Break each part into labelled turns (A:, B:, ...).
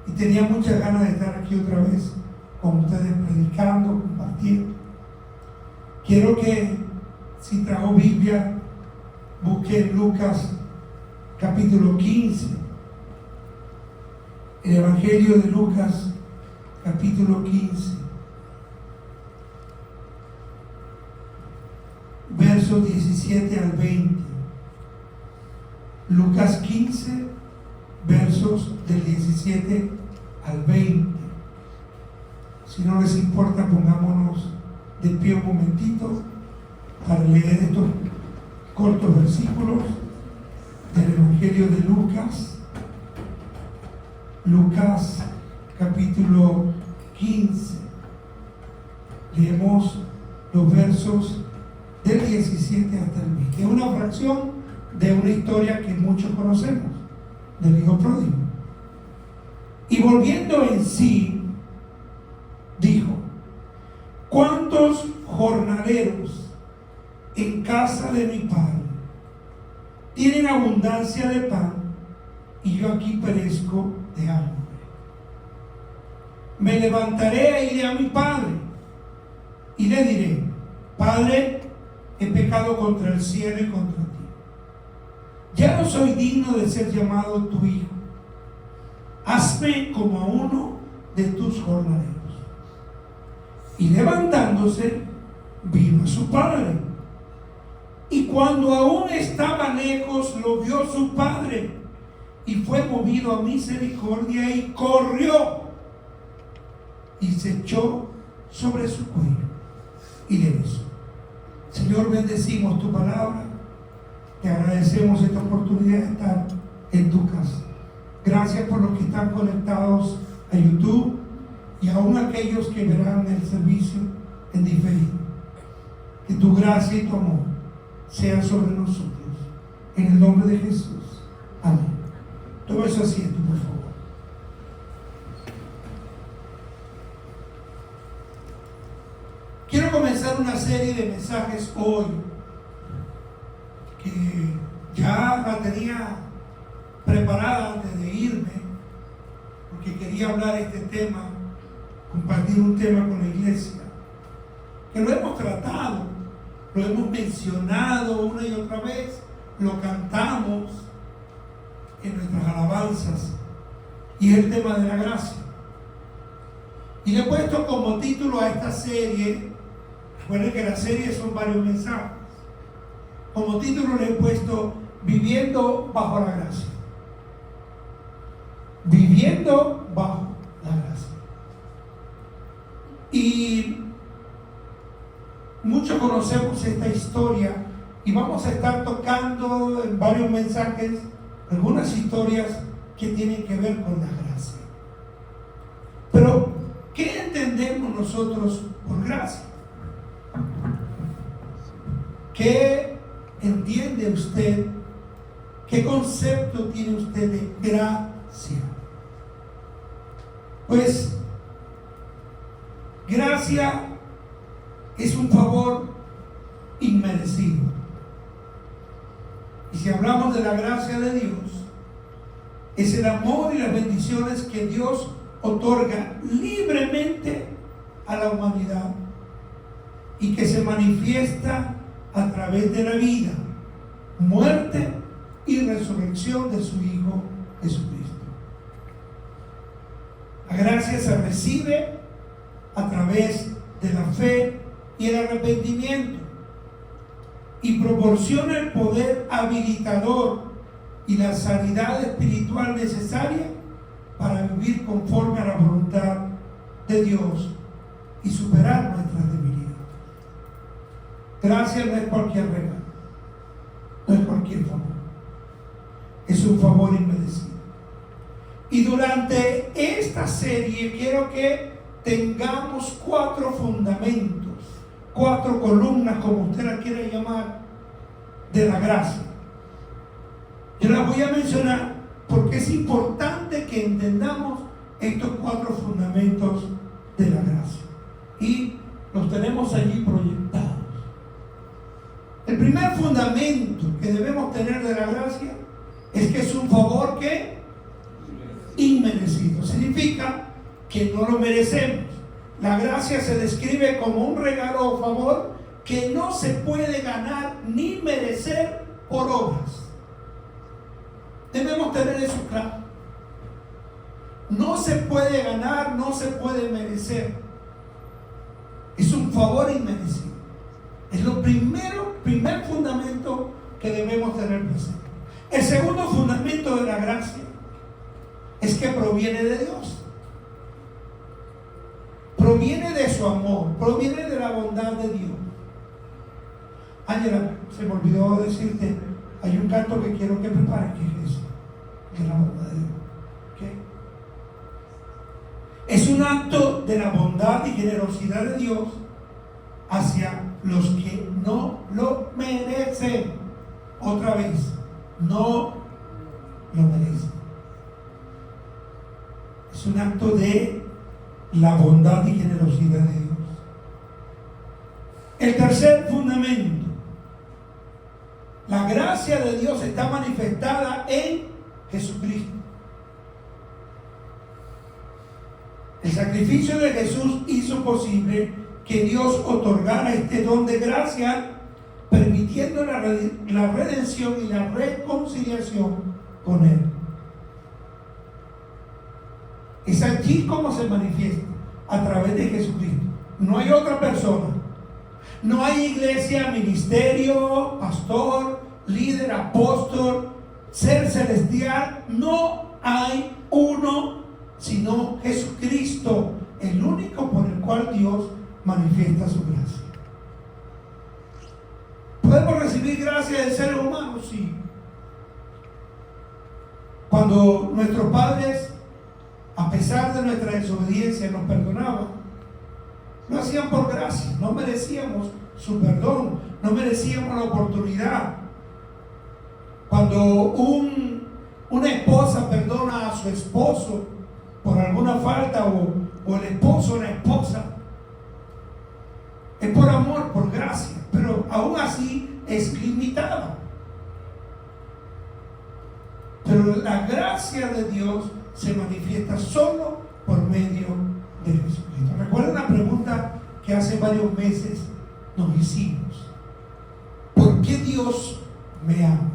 A: y tenía muchas ganas de estar aquí otra vez con ustedes predicando, compartiendo. Quiero que, si trajo Biblia, busque Lucas capítulo 15, el Evangelio de Lucas capítulo 15, versos 17 al 20. Lucas 15, versos del 17 al 20. Si no les importa, pongámonos de pie un momentito para leer estos cortos versículos del Evangelio de Lucas. Lucas capítulo 15. Leemos los versos del 17 hasta el 20. Es una fracción de una historia que muchos conocemos, del hijo pródigo. Y volviendo en sí, dijo: ¿cuántos jornaleros en casa de mi padre tienen abundancia de pan y yo aquí perezco de hambre? Me levantaré e iré a mi padre y le diré: Padre, he pecado contra el cielo y contra ti. Ya no soy digno de ser llamado tu hijo. Hazme como a uno de tus jornaleros. Y levantándose, vino a su padre. Y cuando aún estaba lejos, lo vio su padre, y fue movido a misericordia, y corrió, y se echó sobre su cuello, y le besó. Señor, bendecimos tu palabra. Te agradecemos esta oportunidad de estar en tu casa. Gracias por los que están conectados a YouTube y aún aquellos que verán el servicio en diferido. Que tu gracia y tu amor sean sobre nosotros. En el nombre de Jesús. Amén. Todo eso asiento, por favor. Quiero comenzar una serie de mensajes hoy que ya la tenía preparada antes de irme, porque quería hablar este tema, compartir un tema con la iglesia, que lo hemos tratado, lo hemos mencionado una y otra vez, lo cantamos en nuestras alabanzas, y es el tema de la gracia. Y le he puesto como título a esta serie, recuerden que la serie son varios mensajes, como título le he puesto Viviendo bajo la gracia. Viviendo bajo la gracia. Y muchos conocemos esta historia y vamos a estar tocando en varios mensajes algunas historias que tienen que ver con la gracia. Pero, ¿qué entendemos nosotros por gracia? ¿Qué entiende usted? ¿Qué concepto tiene usted de gracia? Pues, gracia es un favor inmerecido. Y si hablamos de la gracia de Dios, es el amor y las bendiciones que Dios otorga libremente a la humanidad y que se manifiesta a través de la vida, muerte y resurrección de su Hijo Jesucristo. La gracia se recibe a través de la fe y el arrepentimiento y proporciona el poder habilitador y la sanidad espiritual necesaria para vivir conforme a la voluntad de Dios y superar nuestras debilidades. Gracia no es cualquier regalo, no es cualquier favor, es un favor inmerecido. Y durante esta serie quiero que tengamos 4 fundamentos, 4 columnas, como usted la quiera llamar, de la gracia. Yo las voy a mencionar porque es importante que entendamos estos 4 fundamentos de la gracia. Y los tenemos allí proyectados. El primer fundamento que debemos tener de la gracia es que es un favor que inmerecido. inmerecido. Significa que no lo merecemos. La gracia se describe como un regalo o favor que no se puede ganar ni merecer por obras. Debemos tener eso claro. No se puede ganar, no se puede merecer. Es un favor inmerecido. Es lo primer fundamento que debemos tener presente. El segundo fundamento de la gracia es que proviene de Dios. Proviene de su amor, proviene de la bondad de Dios. Ángela, se me olvidó decirte, hay un canto que quiero que prepares, que es ese, de la bondad de Dios. ¿Okay? Es un acto de la bondad y generosidad de Dios hacia los que no lo merecen. Otra vez, no lo merecen. Es un acto de la bondad y generosidad de Dios. El tercer fundamento: la gracia de Dios está manifestada en Jesucristo. El sacrificio de Jesús hizo posible que Dios otorgara este don de gracia, permitiendo la redención y la reconciliación con Él. Es allí como se manifiesta, a través de Jesucristo. No hay otra persona. No hay iglesia, ministerio, pastor, líder, apóstol, ser celestial. No hay uno sino Jesucristo, el único por el cual Dios manifiesta su gracia. ¿Podemos recibir gracia de seres humanos? Sí. Cuando nuestros padres, a pesar de nuestra desobediencia, nos perdonaban, lo hacían por gracia. No merecíamos su perdón, no merecíamos la oportunidad. Cuando una esposa perdona a su esposo por alguna falta, o el esposo a la esposa, es por amor, por gracia, pero aún así es limitada. Pero la gracia de Dios se manifiesta solo por medio de Jesucristo. Recuerda una pregunta que hace varios meses nos hicimos: ¿por qué Dios me ama?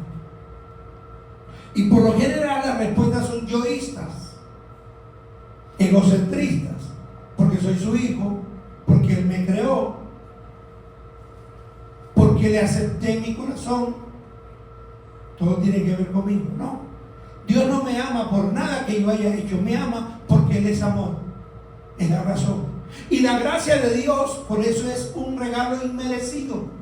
A: Y por lo general las respuestas son yoístas, egocentristas, porque soy su hijo, porque Él me creó, porque le acepté en mi corazón, todo tiene que ver conmigo. No, Dios no me ama por nada que yo haya hecho, me ama porque Él es amor, es la razón. Y la gracia de Dios, por eso es un regalo inmerecido.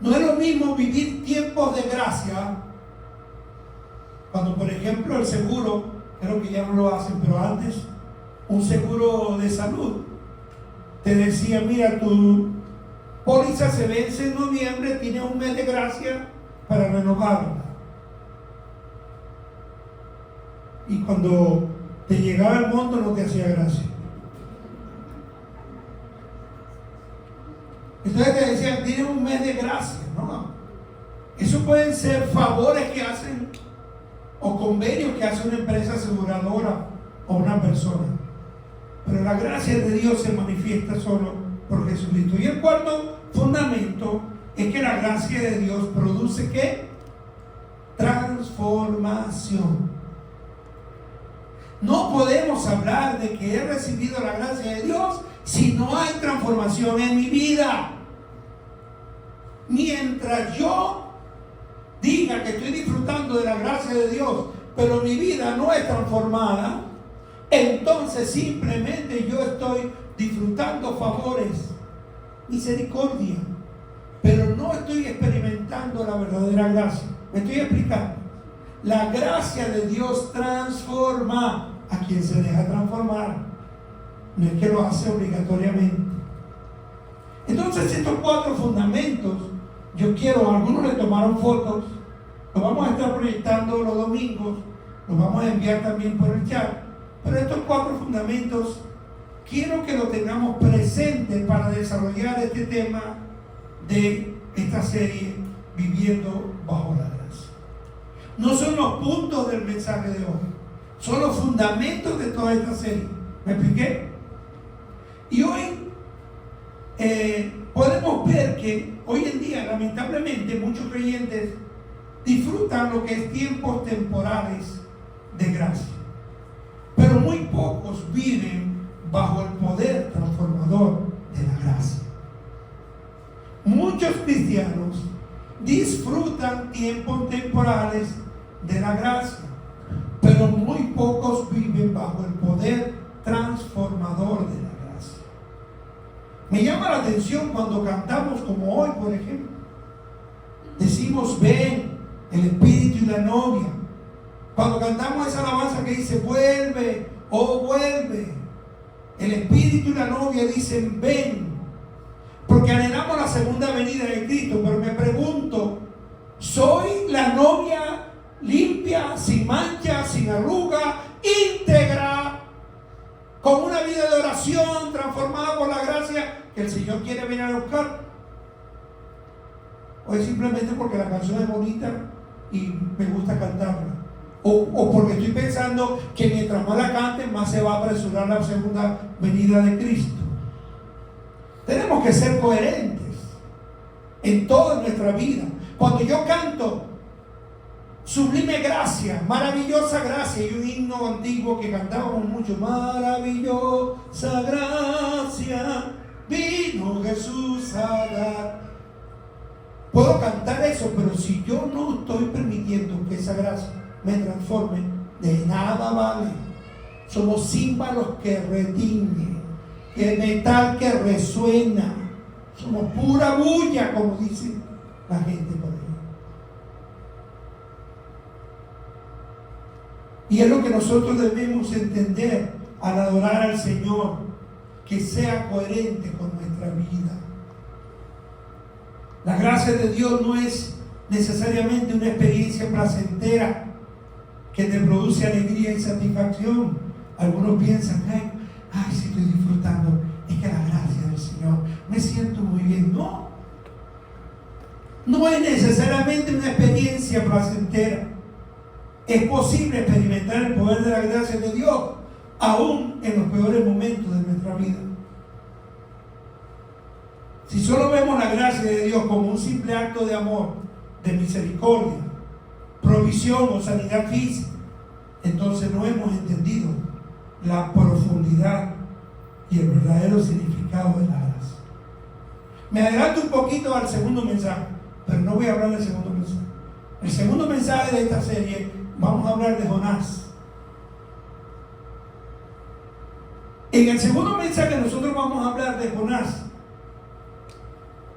A: No es lo mismo vivir tiempos de gracia, cuando por ejemplo el seguro, creo que ya no lo hacen, pero antes un seguro de salud te decía: mira, tu póliza se vence en noviembre, tienes un mes de gracia para renovarla. Y cuando te llegaba el monto no te hacía gracia. Entonces te decían: tienes un mes de gracia. No, eso pueden ser favores que hacen o convenios que hace una empresa aseguradora o una persona, pero la gracia de Dios se manifiesta solo por Jesucristo. Y el cuarto fundamento es que la gracia de Dios produce ¿qué? Transformación. No podemos hablar de que he recibido la gracia de Dios si no hay transformación en mi vida. Mientras yo diga que estoy disfrutando de la gracia de Dios, pero mi vida no es transformada, entonces simplemente yo estoy disfrutando favores, misericordia, pero no estoy experimentando la verdadera gracia. Me estoy explicando. La gracia de Dios transforma a quien se deja transformar, no es que lo hace obligatoriamente. Entonces estos cuatro fundamentos, yo quiero, algunos le tomaron fotos, los vamos a estar proyectando los domingos, los vamos a enviar también por el chat, pero estos cuatro fundamentos quiero que lo tengamos presente para desarrollar este tema de esta serie, Viviendo bajo la gracia. no son los puntos del mensaje de hoy, son los fundamentos de toda esta serie. ¿Me expliqué? Y hoy podemos ver que hoy en día, lamentablemente, muchos creyentes disfrutan lo que es tiempos temporales de gracia, pero muy pocos viven bajo el poder transformador de la gracia. Muchos cristianos disfrutan tiempos temporales de la gracia, pero muy pocos viven bajo el poder transformador de la gracia. Me llama la atención cuando cantamos como hoy, por ejemplo. Decimos, ven, el Espíritu y la novia. Cuando cantamos esa alabanza que dice, vuelve, oh vuelve, el Espíritu y la novia dicen, ven, porque anhelamos la segunda venida de Cristo. Pero me pregunto, ¿soy la novia limpia, sin mancha, sin arruga, íntegra, con una vida de oración transformada por la gracia que el Señor quiere venir a buscar? ¿O es simplemente porque la canción es bonita y me gusta cantarla? ¿O porque estoy pensando que mientras más la cante, más se va a apresurar la segunda venida de Cristo? Tenemos que ser coherentes en toda nuestra vida. Cuando yo canto sublime gracia, maravillosa gracia, y un himno antiguo que cantábamos mucho, maravillosa gracia, vino Jesús a dar. Puedo cantar eso, pero si yo no estoy permitiendo que esa gracia me transforme, de nada vale. Somos címbalos que retiñen, que metal que resuena, somos pura bulla, como dice la gente por ahí. Y es lo que nosotros debemos entender al adorar al Señor, que sea coherente con nuestra vida. La gracia de Dios no es necesariamente una experiencia placentera que te produce alegría y satisfacción. Algunos piensan, ay, si estoy disfrutando, es que la gracia del Señor, me siento muy bien. No, no es necesariamente una experiencia placentera. Es posible experimentar el poder de la gracia de Dios, aún en los peores momentos de nuestra vida. Si solo vemos la gracia de Dios como un simple acto de amor, de misericordia, provisión o sanidad física, entonces no hemos entendido la profundidad y el verdadero significado de la gracia. Me adelanto un poquito al segundo mensaje, pero no voy a hablar del segundo mensaje. El segundo mensaje de esta serie, vamos a hablar de Jonás. En el segundo mensaje nosotros vamos a hablar de Jonás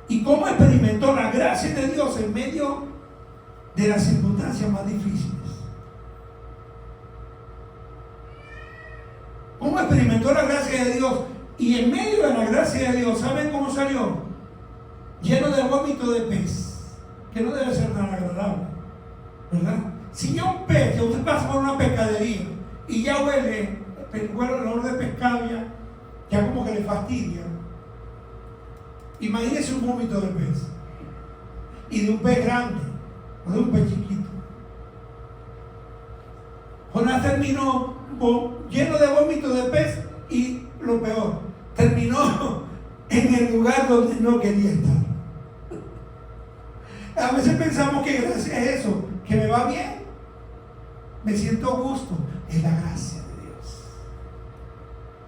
A: y cómo experimentó la gracia de Dios en medio de las circunstancias más difíciles. ¿Cómo experimentó la gracia de Dios? Y en medio de la gracia de Dios, ¿saben cómo salió? Lleno de vómito de pez, que no debe ser tan agradable, ¿verdad? Si ya un pez, que usted pasa por una pescadería y ya huele el olor de pescado, ya como que le fastidia. Imagínese un vómito de pez, y de un pez grande, o de un pez chiquito. Jonás terminó lleno de vómito de pez y lo peor, terminó en el lugar donde no quería estar. A veces pensamos que gracia es eso, que me va bien, me siento a gusto. Es la gracia de Dios.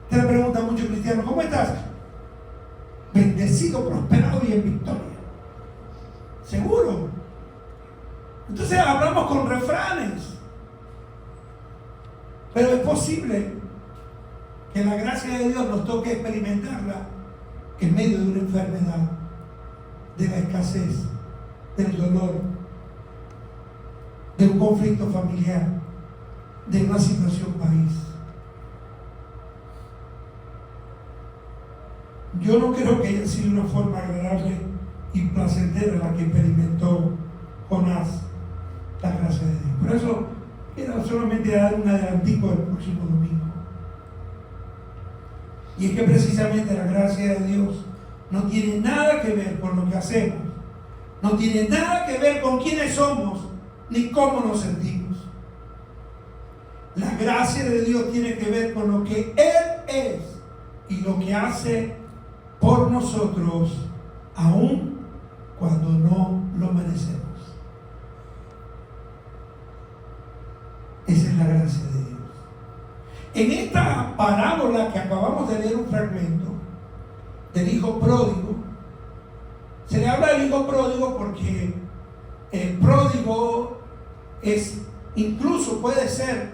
A: Te le preguntan muchos cristianos, ¿cómo estás? Bendecido, prosperado y en victoria. ¿Seguro? Entonces hablamos con refranes. Pero es posible que la gracia de Dios nos toque experimentarla en medio de una enfermedad, de la escasez, del dolor, de un conflicto familiar, de una situación país. Yo no creo que haya sido una forma agradable y placentera la que experimentó Jonás la gracia de Dios. Por eso quiero solamente dar un adelantico del próximo domingo. Y es que precisamente la gracia de Dios no tiene nada que ver con lo que hacemos, no tiene nada que ver con quiénes somos, ni cómo nos sentimos. La gracia de Dios tiene que ver con lo que Él es y lo que hace por nosotros, aun cuando no lo merecemos. Esa es la gracia de Dios. En esta parábola que acabamos de leer un fragmento del hijo pródigo, se le habla del hijo pródigo porque el pródigo es, incluso puede ser,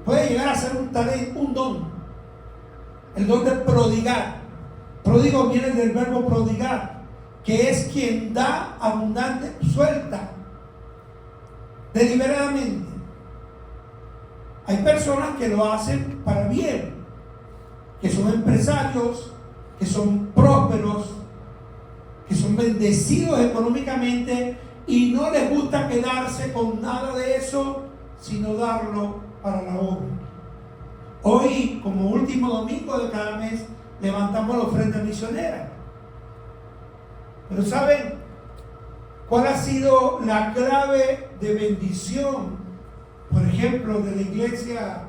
A: puede llegar a ser un talento, un don, el don de prodigar. Pródigo viene del verbo prodigar, que es quien da abundante, suelta, deliberadamente. Hay personas que lo hacen para bien, que son empresarios, que son prósperos, que son bendecidos económicamente y no les gusta quedarse con nada de eso, sino darlo para la obra. Hoy, como último domingo de cada mes, levantamos la ofrenda misionera. Pero ¿saben cuál ha sido la clave de bendición, por ejemplo, de la iglesia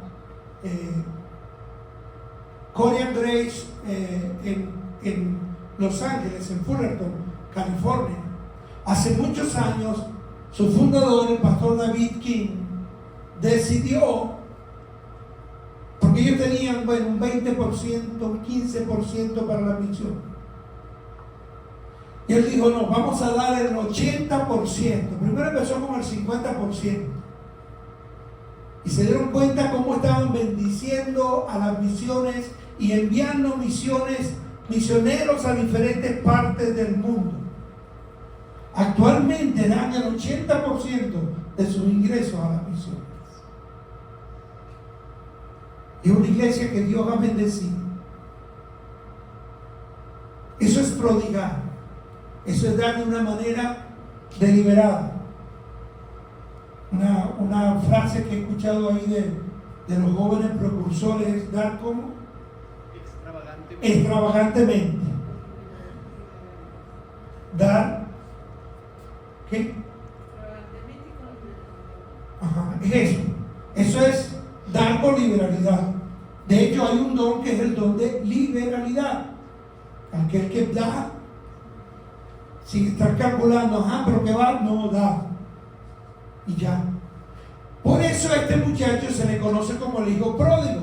A: Korean Grace en Los Ángeles, en Fullerton, California? Hace muchos años, su fundador, el pastor David King, decidió, porque ellos tenían, bueno, un 20%, un 15% para la misión. Y él dijo, no, vamos a dar el 80%. Primero empezó con el 50%. Y se dieron cuenta cómo estaban bendiciendo a las misiones y enviando misioneros a diferentes partes del mundo. Actualmente dan el 80% de sus ingresos a las misiones. Es una iglesia que Dios ha bendecido. Eso es prodigar. Eso es dar de una manera deliberada. Una frase que he escuchado ahí de los jóvenes precursores es dar como extravagantemente. Dar ¿qué? Ajá, es eso. Eso es dar con liberalidad. De hecho, hay un don que es el don de liberalidad. Aquel que da sin estar calculando, pero que va, no da. Y ya. Por eso a este muchacho se le conoce como el hijo pródigo.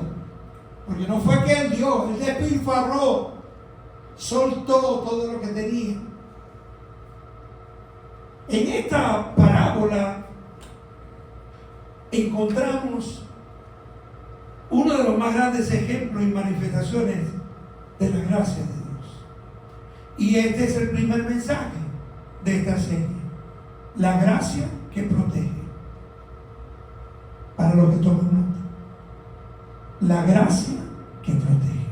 A: Porque no fue que él dio, él despilfarró, soltó todo lo que tenía. En esta parábola encontramos uno de los más grandes ejemplos y manifestaciones de la gracia de Dios. Y este es el primer mensaje de esta serie: la gracia que protege. Para los que toman nota, la gracia que protege.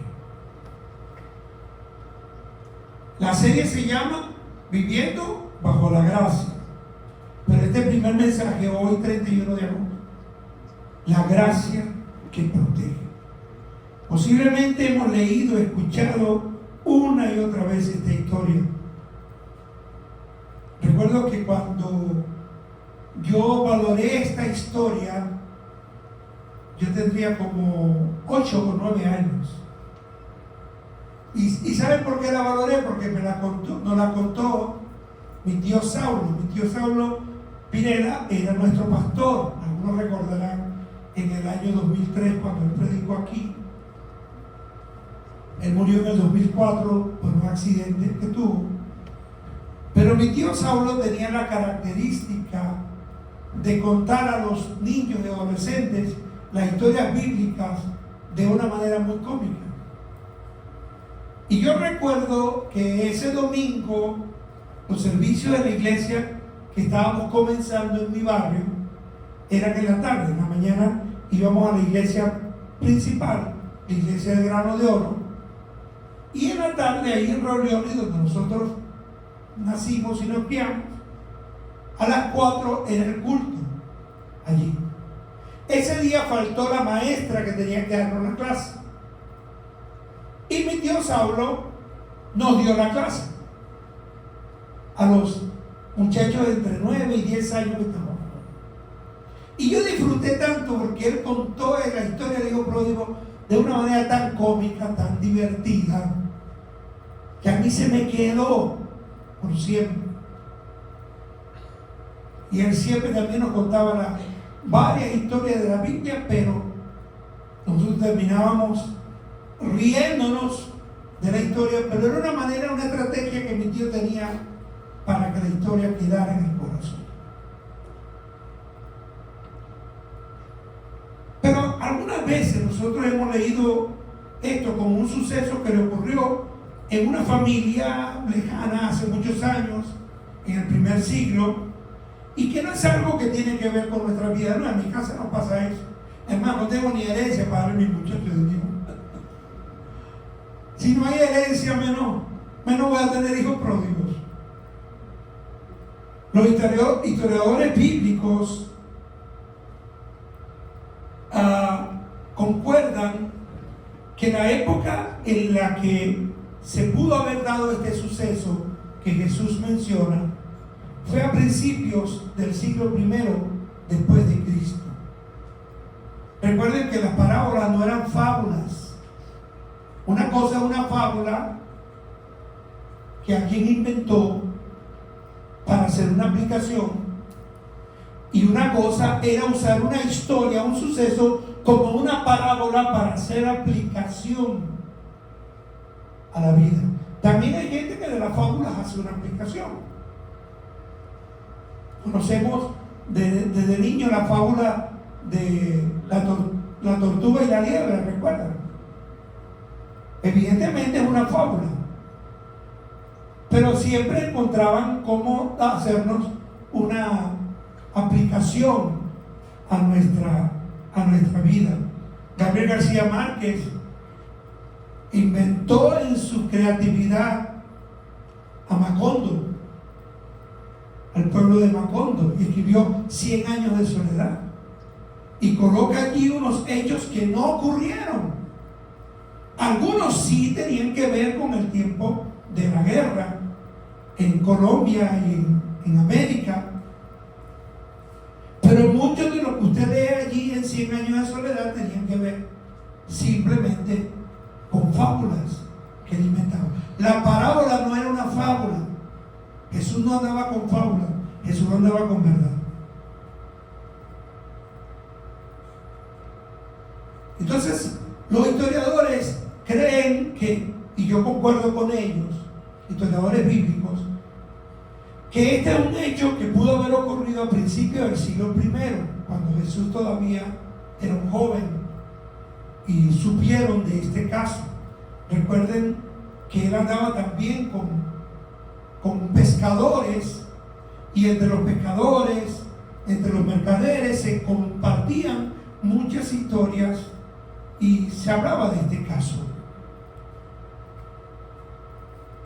A: La serie se llama Viviendo bajo la gracia. Pero este primer mensaje, hoy 31 de agosto, la gracia que protege. Posiblemente hemos leído, escuchado una y otra vez esta historia. Recuerdo que cuando yo valoré esta historia, yo tendría como 8 o 9 años. ¿Y saben por qué la valoré? Porque nos la contó mi tío Saulo. Mi tío Saulo Pineda era nuestro pastor. Algunos recordarán en el año 2003 cuando él predicó aquí. Él murió en el 2004 por un accidente que tuvo. Pero mi tío Saulo tenía la característica de contar a los niños y adolescentes las historias bíblicas de una manera muy cómica. Y yo recuerdo que ese domingo, los servicios de la iglesia que estábamos comenzando en mi barrio eran en la tarde. En la mañana íbamos a la iglesia principal, la iglesia de Grano de Oro, y en la tarde ahí en Roleoli, donde nosotros nacimos y nos criamos, a las 4 era el culto allí. Ese día faltó la maestra que tenía que darnos la clase. Y mi tío Saulo nos dio la clase a los muchachos de entre 9 y 10 años que estaban. Y yo disfruté tanto porque él contó la historia del hijo pródigo de una manera tan cómica, tan divertida, que a mí se me quedó por siempre. Y él siempre también nos contaba varias historias de la Biblia, pero nosotros terminábamos riéndonos de la historia, pero era una manera, una estrategia que mi tío tenía para que la historia quedara en el corazón. Pero algunas veces nosotros hemos leído esto como un suceso que le ocurrió en una familia lejana hace muchos años, en el primer siglo, y que no es algo que tiene que ver con nuestra vida. No, en mi casa no pasa eso. Es más, no tengo ni herencia para darle a mis muchachos de Dios. Si no hay herencia, menos voy a tener hijos pródigos. Los historiadores bíblicos concuerdan que la época en la que se pudo haber dado este suceso que Jesús menciona fue a principios del siglo I después de Cristo. Recuerden que las parábolas no eran fábulas. Una cosa es una fábula que alguien inventó para hacer una aplicación, y una cosa era usar una historia, un suceso, como una parábola para hacer aplicación a la vida. También hay gente que de las fábulas hace una aplicación. Conocemos desde niño la fábula de la tortuga y la liebre, ¿recuerdan? Evidentemente es una fábula, pero siempre encontraban cómo hacernos una aplicación a nuestra vida. Gabriel García Márquez inventó en su creatividad a Macondo, al pueblo de Macondo, y escribió 100 años de soledad, y coloca aquí unos hechos que no ocurrieron. Algunos sí tenían que ver con el tiempo de la guerra en Colombia y en América, pero muchos de lo que usted lee allí en 100 años de soledad tenían que ver simplemente con fábulas que él inventaba. La parábola no era una fábula. Jesús no andaba con fábula, Jesús andaba con verdad. Entonces, los historiadores creen que, y yo concuerdo con ellos, historiadores bíblicos, que este es un hecho que pudo haber ocurrido a principios del siglo I, cuando Jesús todavía era un joven, y supieron de este caso. Recuerden que él andaba también con pescadores, y entre los pescadores, entre los mercaderes, se compartían muchas historias y se hablaba de este caso.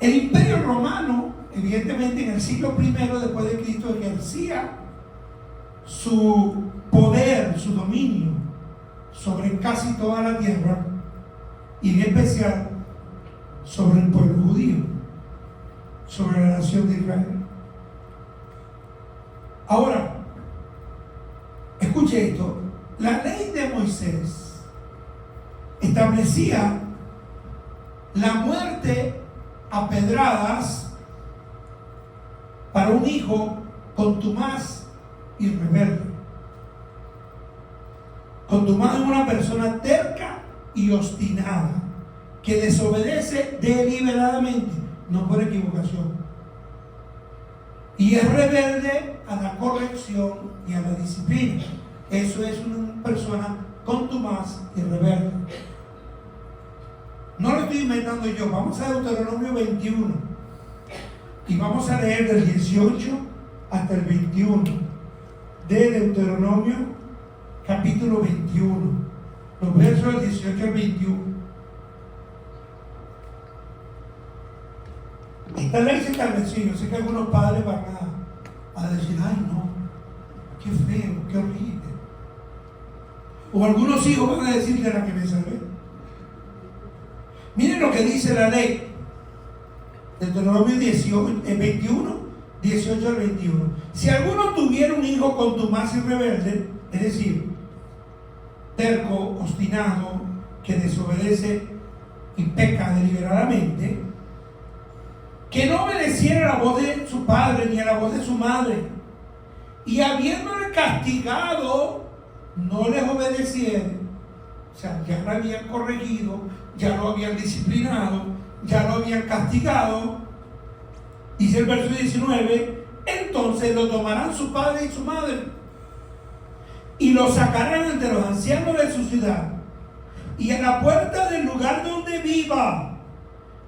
A: El Imperio Romano, evidentemente en el siglo I después de Cristo, ejercía su poder, su dominio sobre casi toda la tierra, y en especial sobre el pueblo judío, sobre la nación de Israel. Ahora, escuche esto: la ley de Moisés establecía la muerte a pedradas para un hijo contumaz y rebelde. Contumaz es una persona terca y obstinada que desobedece deliberadamente, no por equivocación, y es rebelde a la corrección y a la disciplina. Eso es una persona contumaz y rebelde. No lo estoy inventando yo. Vamos a Deuteronomio 21 y vamos a leer del 18 hasta el 21 de Deuteronomio capítulo 21, los versos del 18 al 21. Esta ley se estableció. Yo sé que algunos padres van a decir: ay no, qué feo, qué horrible. O algunos hijos van a decir: de la que me salvé. Miren lo que dice la ley. Deuteronomio 21, 18 al 21. Si alguno tuviera un hijo contumaz y rebelde, es decir, terco, obstinado, que desobedece y peca deliberadamente, que no obedeciera a la voz de su padre ni a la voz de su madre, y habiéndole castigado, no les obedeciera, o sea, ya lo habían corregido, ya lo habían disciplinado, ya lo habían castigado, dice el verso 19, entonces lo tomarán su padre y su madre, y lo sacarán entre los ancianos de su ciudad, y a la puerta del lugar donde viva,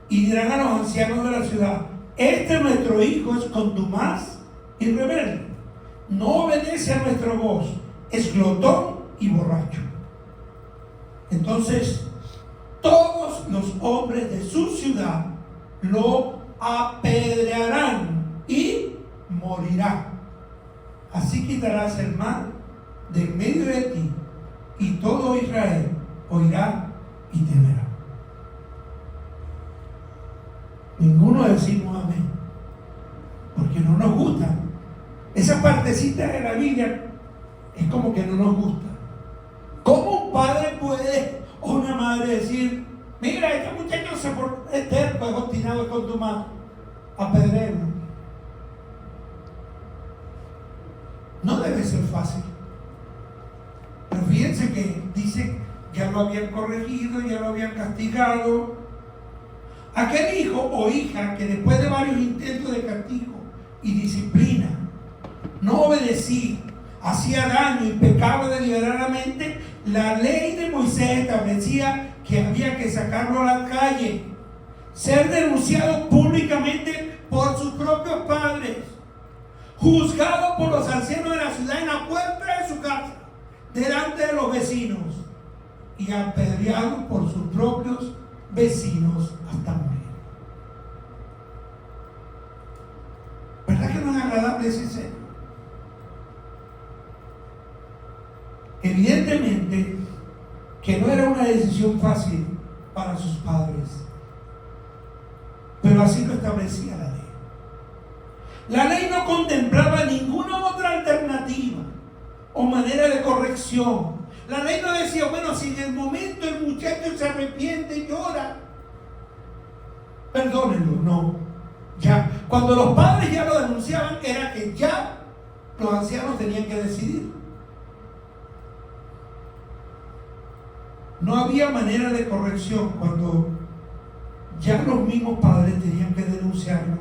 A: y dirán a los ancianos de la ciudad, este nuestro hijo es contumaz y rebelde, no obedece a nuestra voz, es glotón y borracho. Entonces todos los hombres de su ciudad lo apedrearán y morirá. Así quitarás el mal de en medio de ti, y todo Israel oirá y temerá. Ninguno decimos amén, porque no nos gusta. Esa partecita de la Biblia es como que no nos gusta. ¿Cómo un padre puede o una madre decir, mira, este muchacho es terco, es obstinado, es contumaz, apedréalo? No debe ser fácil. Pero fíjense que dice, ya lo habían corregido, ya lo habían castigado. Aquel hijo o hija que después de varios intentos de castigo y disciplina no obedecía, hacía daño y pecaba deliberadamente, la ley de Moisés establecía que había que sacarlo a la calle, ser denunciado públicamente por sus propios padres, juzgado por los ancianos de la ciudad en la puerta de su casa, delante de los vecinos, y apedreado por sus propios vecinos hasta morir. ¿Verdad que no es agradable ese ser? Evidentemente que no era una decisión fácil para sus padres, pero así lo establecía la ley. La ley no contemplaba ninguna otra alternativa o manera de corrección. La ley no decía, bueno, si en el momento el muchacho se arrepiente y llora, perdónenlo. No, ya, cuando los padres ya lo denunciaban, era que ya los ancianos tenían que decidir. No había manera de corrección cuando ya los mismos padres tenían que denunciarlo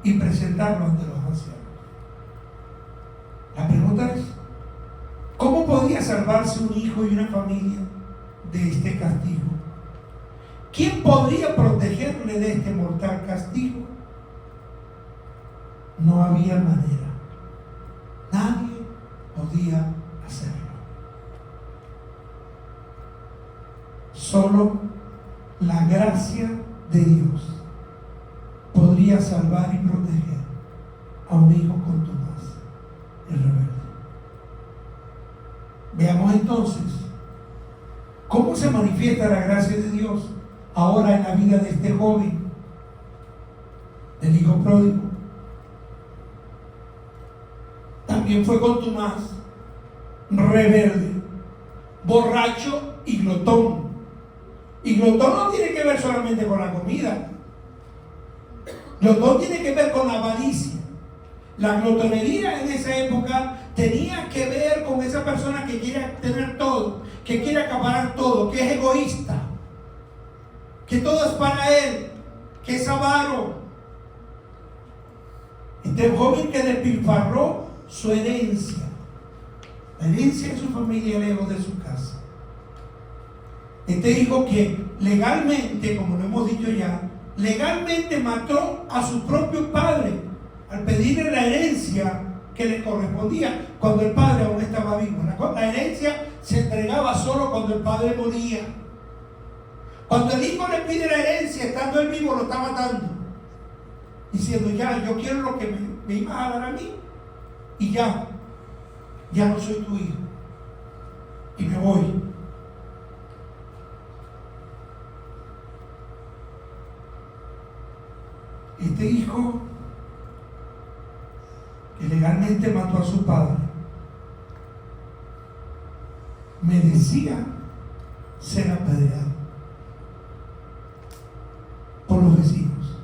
A: y presentarlo ante los ancianos. La pregunta es, ¿cómo podía salvarse un hijo y una familia de este castigo? ¿Quién podría protegerle de este mortal castigo? No había manera. Nadie podía hacerlo. Solo la gracia de Dios podría salvar y proteger a un hijo contumaz y rebelde. Veamos entonces cómo se manifiesta la gracia de Dios ahora en la vida de este joven, del hijo pródigo. También fue contumaz, rebelde, borracho y glotón. Y glotón no tiene que ver solamente con la comida. Glotón tiene que ver con la avaricia. La glotonería en esa época tenía que ver con esa persona que quiere tener todo, que quiere acaparar todo, que es egoísta, que todo es para él, que es avaro. Este joven que despilfarró su herencia, la herencia de su familia, lejos de su casa. Este hijo que legalmente, como lo hemos dicho ya, legalmente mató a su propio padre al pedirle la herencia que le correspondía cuando el padre aún estaba vivo. La herencia se entregaba solo cuando el padre moría. Cuando el hijo le pide la herencia, estando él vivo, lo está matando, diciendo, ya, yo quiero lo que me ibas a dar a mí, y ya no soy tu hijo, y me voy. Este hijo injustamente mató a su padre, merecía ser apedreado por los vecinos.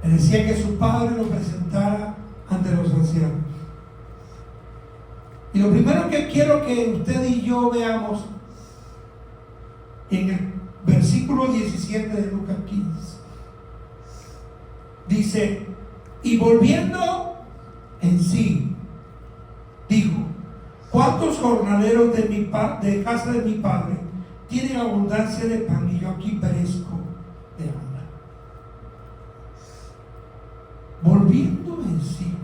A: Merecía que su padre lo presentara ante los ancianos. Y lo primero que quiero que usted y yo veamos en el versículo 17 de Lucas 15, dice: y volviendo en sí, dijo: ¿cuántos jornaleros de casa de mi padre tienen abundancia de pan y yo aquí perezco de hambre? Volviendo en sí,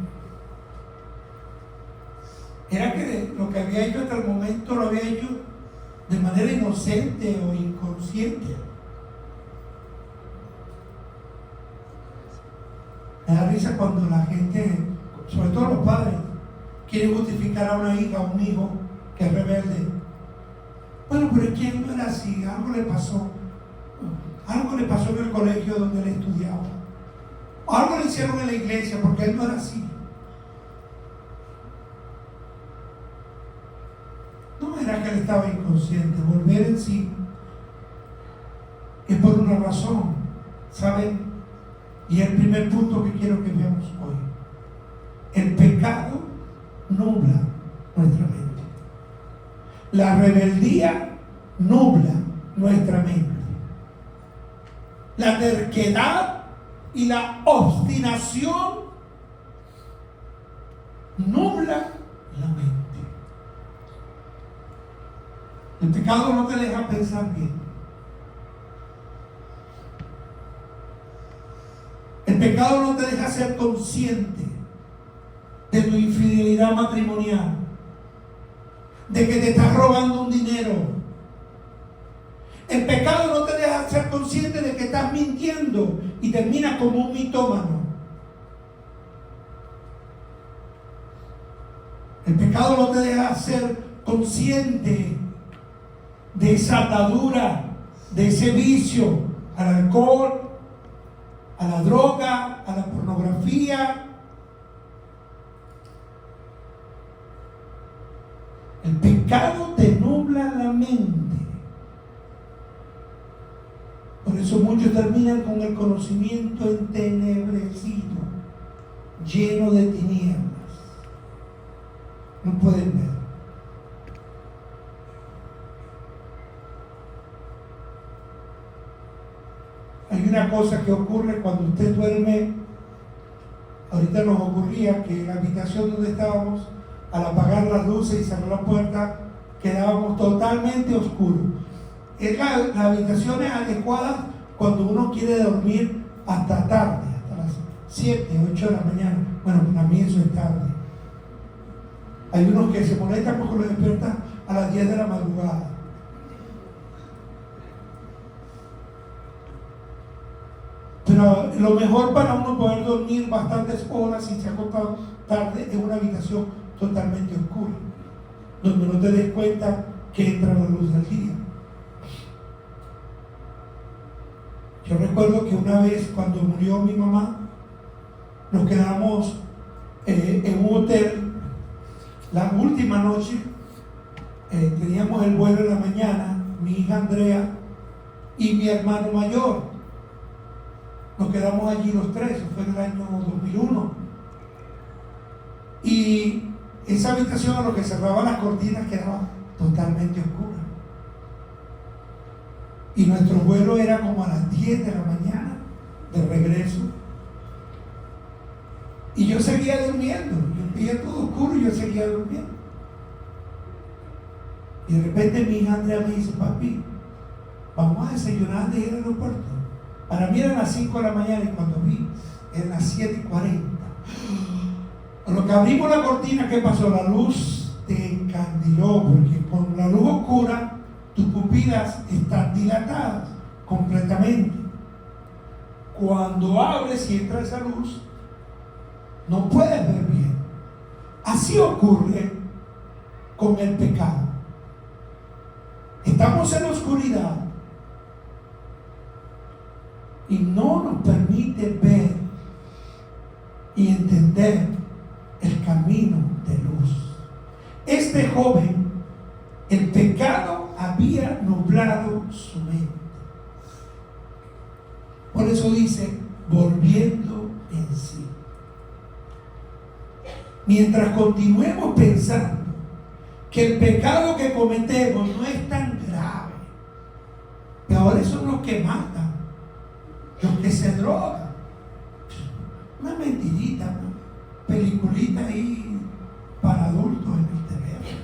A: era que lo que había hecho hasta el momento lo había hecho de manera inocente o inconsciente. Me da risa cuando la gente, sobre todo los padres, quieren justificar a una hija o un hijo que es rebelde. Bueno, pero es que él no era así, algo le pasó en el colegio donde él estudiaba, algo le hicieron en la iglesia, porque él no era así. No era que él estaba inconsciente. Volver en sí es por una razón, ¿saben? Y el primer punto que quiero que veamos hoy: el pecado nubla nuestra mente. La rebeldía nubla nuestra mente. La terquedad y la obstinación nubla la mente. El pecado no te deja pensar bien. El pecado no te deja ser consciente de tu infidelidad matrimonial, de que te estás robando un dinero. El pecado no te deja ser consciente de que estás mintiendo y terminas como un mitómano. El pecado no te deja ser consciente de esa atadura, de ese vicio al alcohol, a la droga, a la pornografía. El pecado te nubla la mente. Por eso muchos terminan con el conocimiento entenebrecido, lleno de tinieblas. No pueden ver. Hay una cosa que ocurre cuando usted duerme. Ahorita nos ocurría que en la habitación donde estábamos, al apagar las luces y cerrar la puerta, quedábamos totalmente oscuros. Es las habitaciones adecuadas cuando uno quiere dormir hasta tarde, hasta las 7, 8 de la mañana. Bueno, para mí eso es tarde. Hay unos que se molestan porque lo despiertan a las 10 de la madrugada. Pero lo mejor para uno poder dormir bastantes horas y se acostado tarde es una habitación totalmente oscura, donde no te des cuenta que entra la luz del día. Yo recuerdo que una vez cuando murió mi mamá, nos quedamos en un hotel la última noche. Teníamos el vuelo en la mañana, mi hija Andrea y mi hermano mayor. Nos quedamos allí los tres, eso fue en el año 2001. Y esa habitación, a lo que cerraba las cortinas, quedaba totalmente oscura. Y nuestro vuelo era como a las 10 de la mañana de regreso. Y yo seguía durmiendo. Yo veía todo oscuro y yo seguía durmiendo. Y de repente mi hija Andrea me dice: papi, vamos a desayunar de ir al aeropuerto. Para mí eran las 5 de la mañana y cuando vi eran las 7:40. A lo que abrimos la cortina, ¿qué pasó? La luz te encandiló, porque con la luz oscura tus pupilas están dilatadas completamente. Cuando abres y entra esa luz, no puedes ver bien. Así ocurre con el pecado. Estamos en la oscuridad y no nos permite ver y entender el camino de luz. Este joven, el pecado había nublado su mente. Por eso dice, volviendo en sí. Mientras continuemos pensando que el pecado que cometemos no es tan grave, peores son los que matan, los que se drogan. Una mentirita, una peliculita ahí para adultos en el teléfono.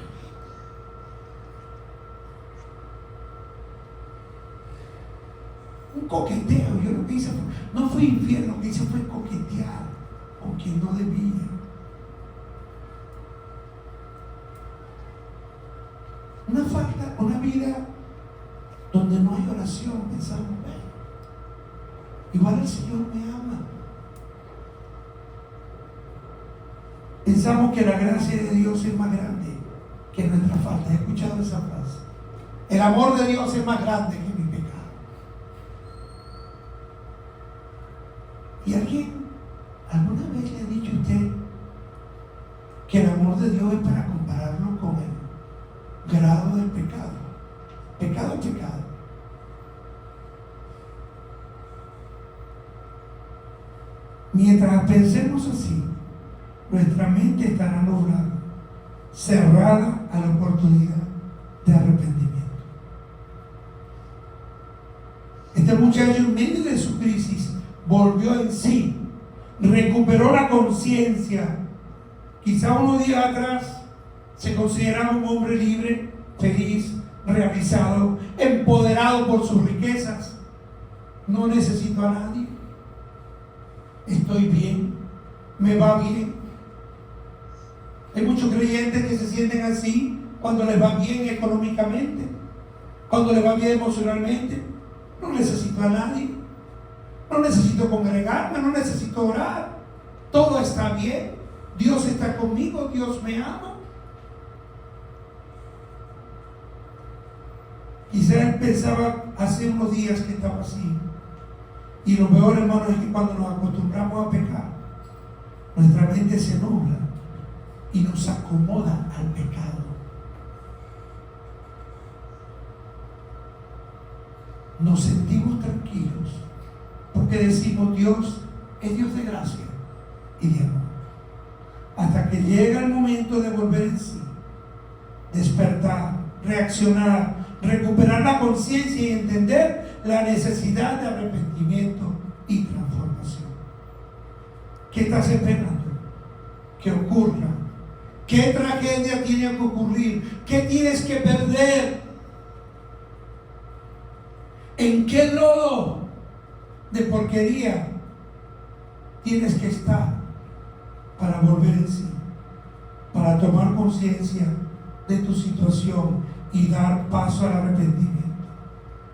A: Un coqueteo. Yo lo que hice no fue infiel, lo que hice fue coquetear con quien no debía. Una vida donde no hay oración. Pensamos, igual el Señor me ama. Pensamos que la gracia de Dios es más grande que nuestra falta. He escuchado esa frase. El amor de Dios es más grande que mi pecado. ¿Y alguien alguna vez le ha dicho a usted que el amor de Dios es para compararlo con el grado del pecado? Pecado es pecado. Mientras pensemos así, nuestra mente estará nublada, cerrada a la oportunidad de arrepentimiento. Este muchacho, en medio de su crisis, volvió en sí, recuperó la conciencia. Quizá unos días atrás se consideraba un hombre libre, feliz, realizado, empoderado por sus riquezas. No necesito a nadie. Estoy bien, me va bien. Hay muchos creyentes que se sienten así cuando les va bien económicamente, cuando les va bien emocionalmente. No necesito a nadie, no necesito congregarme, no necesito orar. Todo está bien, Dios está conmigo, Dios me ama. Quizá él pensaba hace unos días que estaba así. Y lo peor, hermanos, es que cuando nos acostumbramos a pecar, nuestra mente se nubla y nos acomoda al pecado. Nos sentimos tranquilos porque decimos, Dios es Dios de gracia y de amor. Hasta que llega el momento de volver en sí, despertar, reaccionar, recuperar la conciencia y entender la necesidad de arrepentimiento y transformación. ¿Qué estás esperando que ocurra? ¿Qué tragedia tiene que ocurrir? ¿Qué tienes que perder? ¿En qué lodo de porquería tienes que estar para volver en sí? Para tomar conciencia de tu situación y dar paso al arrepentimiento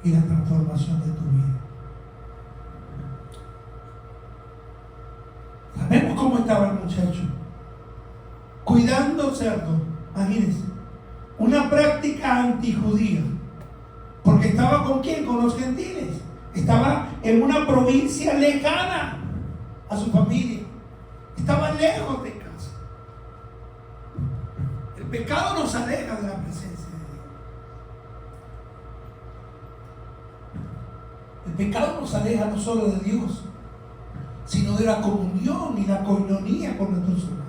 A: y la transformación de tu vida. Sabemos cómo estaba el muchacho, cuidando cerdos. Imagínense, una práctica antijudía, porque estaba ¿con quién? Con los gentiles. Estaba en una provincia lejana a su familia, estaba lejos de casa. El pecado nos aleja de la presencia de Dios. El pecado nos aleja no solo de Dios, sino de la comunión y la coinonía con nuestros hermanos,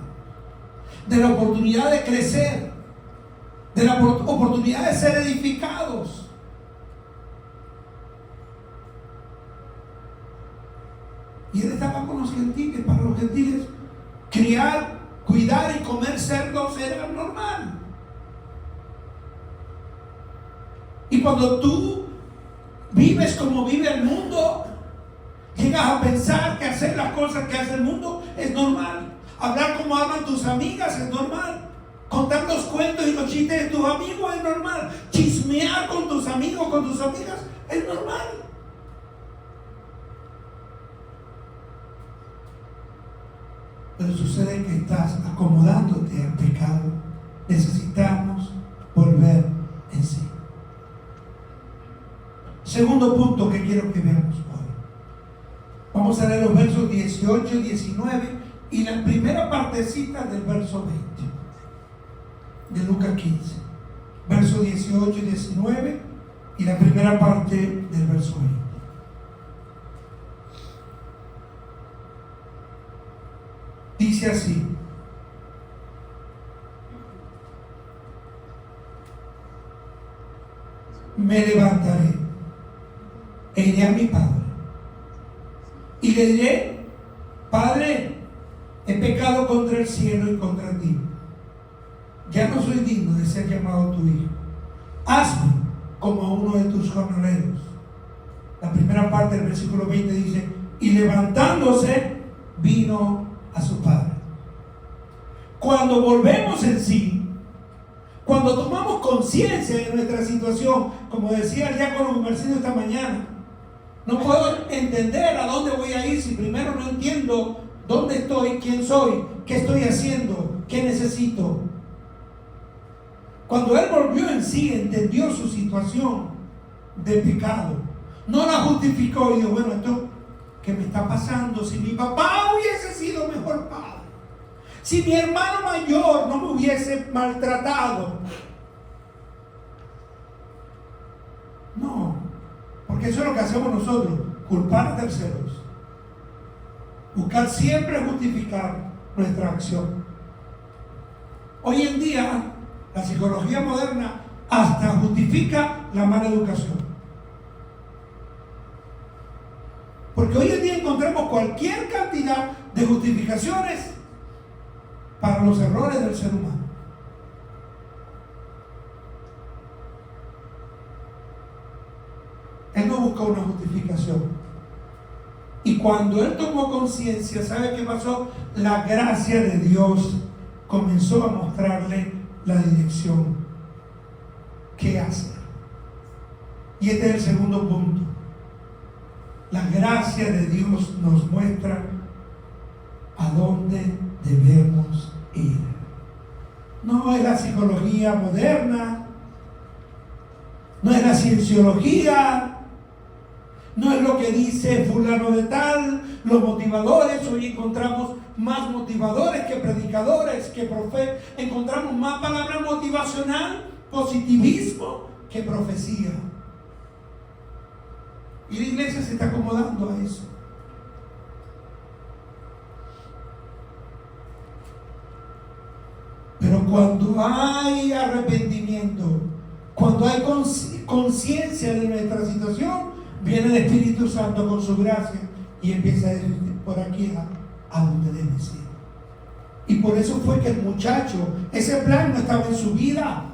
A: de la oportunidad de crecer, de la oportunidad de ser edificados. Y él estaba con los gentiles. Para los gentiles, criar, cuidar y comer cerdos era normal. Y cuando tú vives como vive el mundo, llegas a pensar que hacer las cosas que hace el mundo es normal. Hablar como hablan tus amigas es normal. Contar los cuentos y los chistes de tus amigos es normal. Chismear con tus amigos, con tus amigas es normal. Pero sucede que estás acomodándote al pecado. Necesitamos volver en sí. Segundo punto que quiero que veamos hoy. Vamos a leer los versos 18 y 19 y la primera partecita del verso 20 de Lucas 15, verso 18 y 19 y la primera parte del verso 20. Dice así: me levantaré e iré a mi padre y le diré: Padre, he pecado contra el cielo y contra ti, ya no soy digno de ser llamado tu hijo, hazme como a uno de tus jornaleros. La primera parte del versículo 20 dice: y levantándose vino a su padre. Cuando volvemos en sí, cuando tomamos conciencia de nuestra situación, como decía el diácono Marcelo esta mañana, no puedo entender a dónde voy a ir si primero no entiendo dónde estoy, quién soy, qué estoy haciendo, qué necesito. Cuando él volvió en sí, entendió su situación de pecado, no la justificó y dijo: bueno, esto que me está pasando, si mi papá hubiese sido mejor padre, si mi hermano mayor no me hubiese maltratado. No, porque eso es lo que hacemos nosotros, culpar a terceros, buscar siempre justificar nuestra acción. Hoy en día la psicología moderna hasta justifica la mala educación, porque hoy en día encontramos cualquier cantidad de justificaciones para los errores del ser humano. Él no buscó una justificación. Y cuando él tomó conciencia, ¿sabe qué pasó? La gracia de Dios comenzó a mostrarle la dirección. ¿Qué hacer? Y este es el segundo punto. La gracia de Dios nos muestra a dónde debemos ir. No es la psicología moderna, no es la cienciología, no es lo que dice fulano de tal, los motivadores. Hoy encontramos más motivadores que predicadores, que profetas, encontramos más palabra motivacional, positivismo que profecía. Y la iglesia se está acomodando a eso. Pero cuando hay arrepentimiento, cuando hay conciencia de nuestra situación, viene el Espíritu Santo con su gracia y empieza a decir: por aquí a donde debes ir. Y por eso fue que el muchacho, ese plan no estaba en su vida.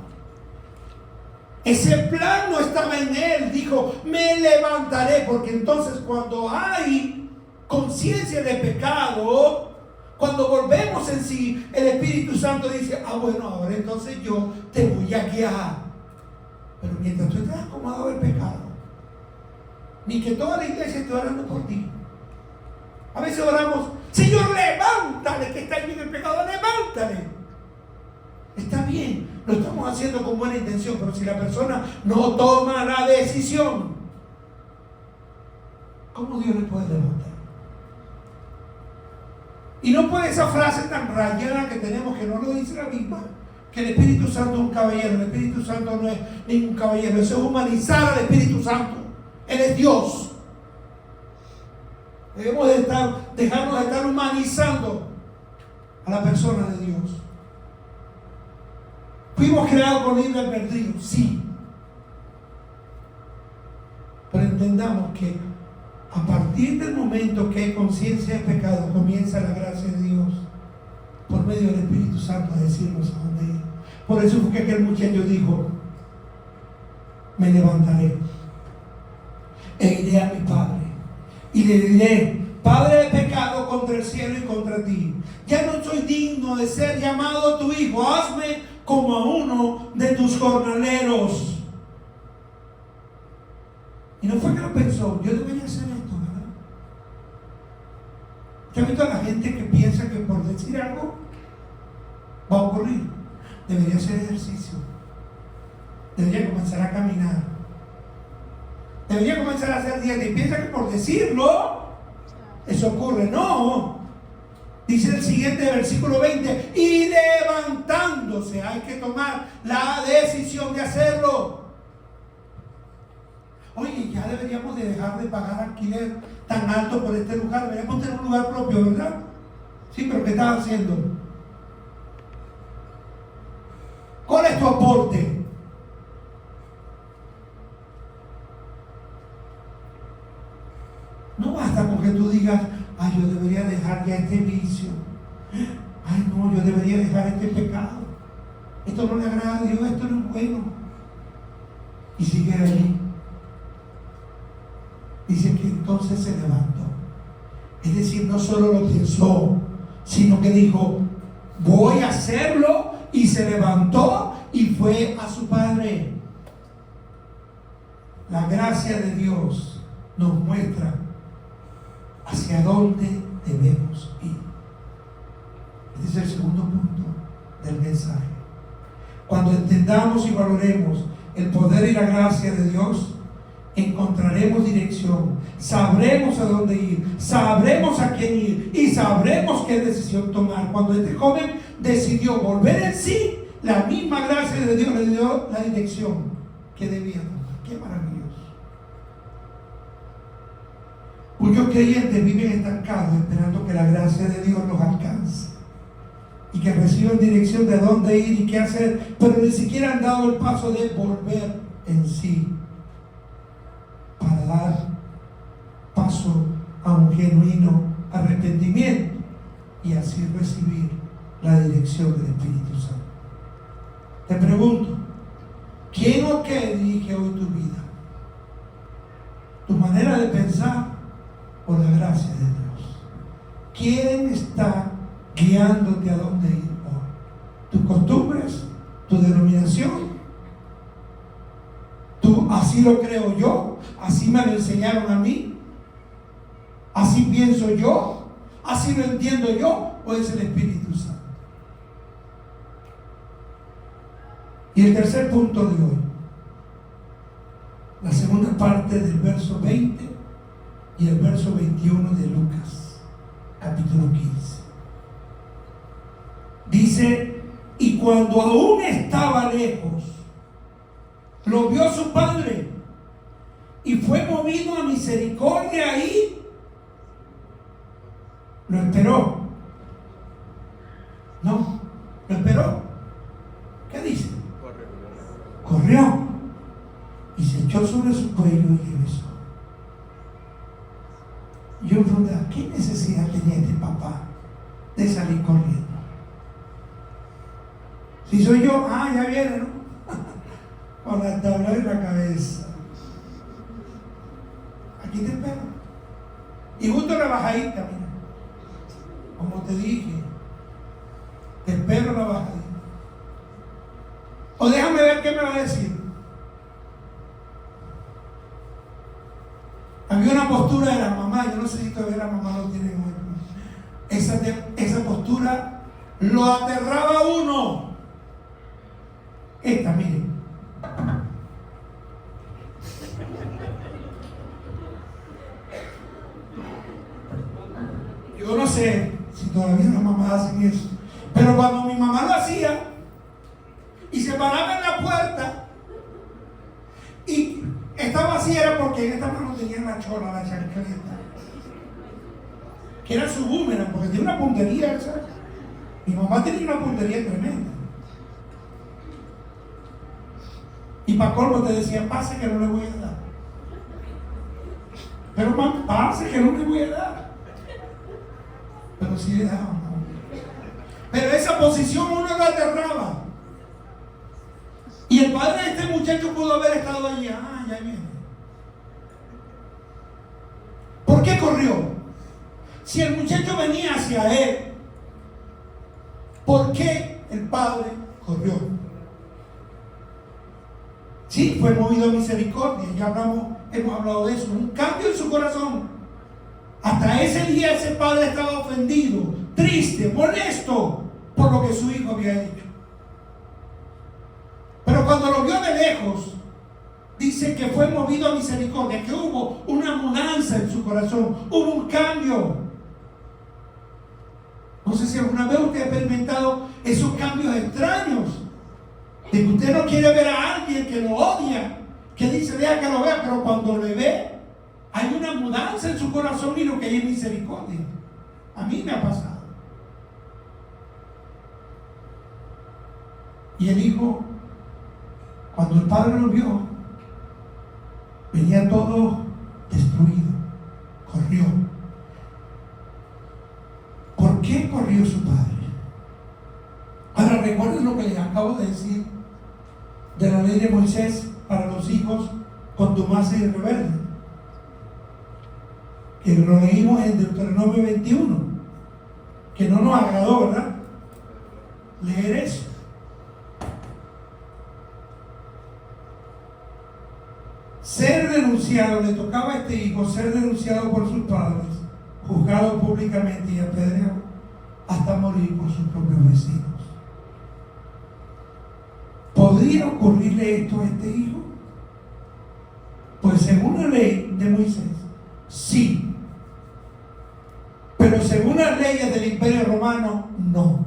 A: Ese plan no estaba en él. Dijo: me levantaré. Porque entonces cuando hay conciencia de pecado, cuando volvemos en sí, el Espíritu Santo dice: bueno, ahora entonces yo te voy a guiar. Pero mientras tú estás acomodado del pecado, ni que toda la iglesia esté orando por ti. A veces oramos: Señor, levántale, que está ahí en el pecado, levántale. Está bien, lo estamos haciendo con buena intención, pero si la persona no toma la decisión, ¿cómo Dios le puede levantar? Y no puede esa frase tan rayada que tenemos, que no lo dice la misma, que el Espíritu Santo es un caballero. El Espíritu Santo no es ningún caballero. Eso es humanizar al Espíritu Santo. Él es Dios. Debemos dejarnos de estar humanizando a la persona de Dios. Fuimos creados con libre albedrío, sí. Pero entendamos que a partir del momento que hay conciencia de pecado, comienza la gracia de Dios por medio del Espíritu Santo a decirnos a dónde ir. Por eso fue que aquel muchacho dijo: me levantaré e iré a mi padre y le diré: Padre, he pecado contra el cielo y contra ti, ya no soy digno de ser llamado tu hijo, hazme como a uno de tus jornaleros. Y no fue que lo pensó: yo debería hacer esto, ¿verdad? ¿Usted ha visto a la gente que piensa que por decir algo va a ocurrir? Debería hacer ejercicio, debería comenzar a caminar, debería comenzar a hacer dieta, y piensa que por decirlo eso ocurre. No, Dice el siguiente versículo 20, y levantándose, hay que tomar la decisión de hacerlo. Oye, ya deberíamos de dejar de pagar alquiler tan alto por este lugar, deberíamos tener un lugar propio, ¿verdad? Sí, pero ¿qué estás haciendo? ¿Cuál es tu aporte? No basta con que tú digas, ay, yo debería dejar ya este vicio. Ay, no, yo debería dejar este pecado. Esto no le agrada a Dios, esto no es bueno. Y sigue allí. Dice que entonces se levantó. Es decir, no solo lo pensó, sino que dijo, voy a hacerlo, y se levantó y fue a su padre. La gracia de Dios nos muestra hacia dónde debemos ir. Este es el segundo punto del mensaje. Cuando entendamos y valoremos el poder y la gracia de Dios, encontraremos dirección, sabremos a dónde ir, sabremos a quién ir y sabremos qué decisión tomar. Cuando este joven decidió volver en sí, la misma gracia de Dios le dio la dirección que debía tomar. Qué maravilloso. Muchos creyentes viven estancados esperando que la gracia de Dios los alcance y que reciban dirección de dónde ir y qué hacer, pero ni siquiera han dado el paso de volver en sí para dar paso a un genuino arrepentimiento y así recibir la dirección del Espíritu Santo. Te pregunto, ¿quién o qué dirige hoy tu vida? ¿Tu manera de pensar o la gracia de Dios? ¿Quién está guiándote a dónde ir hoy? ¿Tus costumbres? ¿Tu denominación? ¿Tú así lo creo yo? ¿Así me lo enseñaron a mí? ¿Así pienso yo? ¿Así lo entiendo yo? ¿O es el Espíritu Santo? Y el tercer punto de hoy, la segunda parte del verso 20 y el verso 21 de Lucas, capítulo 15. Dice, y cuando aún estaba lejos, lo vio su padre y fue movido a misericordia y lo esperó. No, lo esperó. ¿Qué dice? Corrió y se echó sobre su cuello y le besó. Yo preguntaba, ¿qué necesidad tenía este papá de salir corriendo? Si soy yo, ya viene, ¿no? Con la tabla en la cabeza. Aquí te espero. Y justo la bajadita, mira. Como te dije, te espero la bajadita. O déjame ver qué me va a decir. Había una postura de la mamá, yo no sé si todavía la mamá lo tiene hoy. Esa postura lo aterraba a uno. Esta, miren. Yo no sé si todavía las mamás hacen eso, pero cuando mi mamá lo hacía y se paraba en la puerta y estaba así, era porque en esta mano tenía la chola, la chancleta, que era su boomerang, porque tiene una puntería, ¿sabes? Mi mamá tenía una puntería tremenda. Y para colmo te decía, pase que no le voy a dar. Pero mamá, pase que no le voy a dar. Pero sí le daba. Pero esa posición uno la aterraba. Y el padre de este muchacho pudo haber estado allí. Ya viene. ¿Por qué corrió? Si el muchacho venía hacia él, ¿por qué el padre corrió? Sí, fue movido a misericordia. Ya hemos hablado de eso. Un cambio en su corazón. Hasta ese día ese padre estaba ofendido, triste, molesto por lo que su hijo había hecho. Pero cuando lo vio de lejos, dice que fue movido a misericordia, que hubo una mudanza en su corazón, hubo un cambio. No sé si alguna vez usted ha experimentado esos cambios extraños, de que usted no quiere ver a alguien que lo odia, que dice, deja que lo vea, pero cuando le ve, hay una mudanza en su corazón y lo que hay es misericordia. A mí me ha pasado. Y el hijo, cuando el padre lo vio, venía todo destruido, corrió. ¿Por qué corrió su padre? Ahora recuerden lo que les acabo de decir de la ley de Moisés para los hijos contumaces y rebeldes, que lo leímos en Deuteronomio 21, que no nos agradó, ¿verdad? Leer eso. Ser denunciado, le tocaba a este hijo ser denunciado por sus padres, juzgado públicamente y apedreado hasta morir por sus propios vecinos. ¿Podría ocurrirle esto a este hijo? Pues según la ley de Moisés, sí. Pero según las leyes del Imperio Romano, no.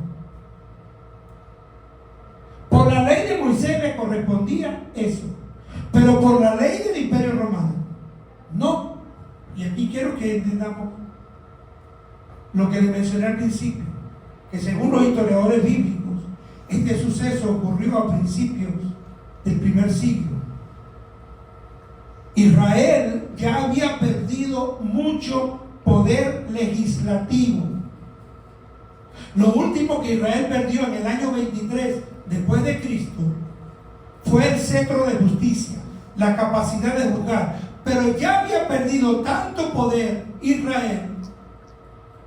A: Por la ley de Moisés le correspondía eso, pero por la ley del Imperio Romano, no. Y aquí quiero que entendamos lo que le mencioné al principio, que según los historiadores bíblicos, este suceso ocurrió a principios del primer siglo. Israel ya había perdido mucho poder legislativo. Lo último que Israel perdió en el año 23 después de Cristo fue el cetro de justicia, la capacidad de juzgar. Pero ya había perdido tanto poder Israel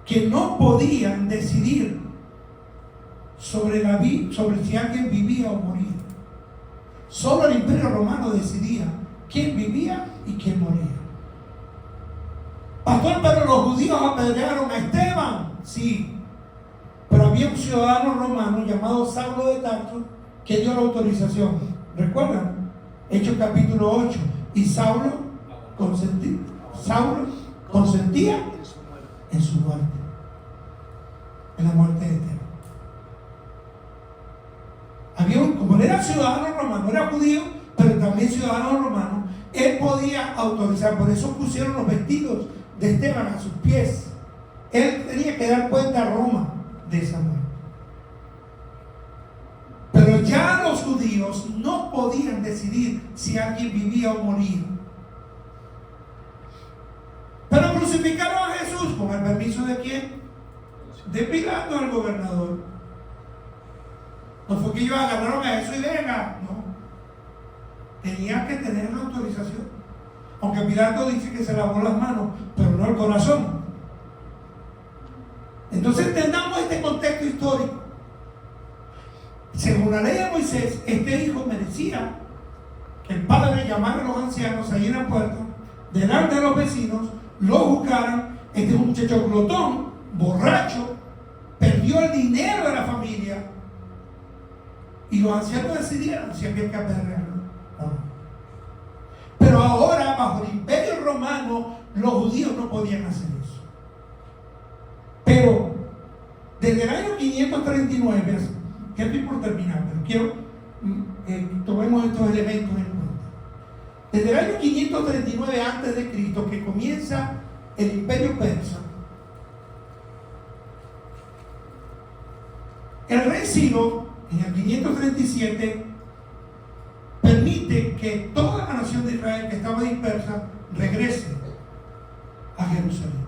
A: que no podían decidir sobre si alguien vivía o moría. Solo el Imperio Romano decidía quién vivía y quién moría. Pastor, pero los judíos apedrearon a Esteban. Sí, pero había un ciudadano romano llamado Saulo de Tarso que dio la autorización. ¿Recuerdan? Hechos capítulo 8. Y Saulo consentía en su muerte, en la muerte de Esteban. Como él era ciudadano romano, era judío, pero también ciudadano romano, él podía autorizar. Por eso pusieron los vestidos de Esteban a sus pies. Él tenía que dar cuenta a Roma de esa muerte. Pero ya los judíos no podían decidir si alguien vivía o moría. Pero crucificaron a Jesús con el permiso de ¿quién? De Pilato, el gobernador. No fue que ellos agarraron a Jesús y venga, no. Tenía que tener la autorización. Aunque Pilato dice que se lavó las manos, pero no el corazón. Entonces entendamos este contexto histórico. Según la ley de Moisés, este hijo merecía que el padre llamara a los ancianos allí en la puerta, delante de los vecinos, lo juzgaran. Este es un muchacho glotón, borracho, perdió el dinero de la familia. Y los ancianos decidieron si había que apedrearlo. Pero ahora, bajo el Imperio Romano, los judíos no podían hacer eso. Pero desde el año 539, que estoy por terminar, pero quiero tomemos estos elementos en cuenta. Desde el año 539 a.C., que comienza el Imperio Persa, el rey Ciro, en el 537, permite que toda la nación de Israel que estaba dispersa regrese a Jerusalén.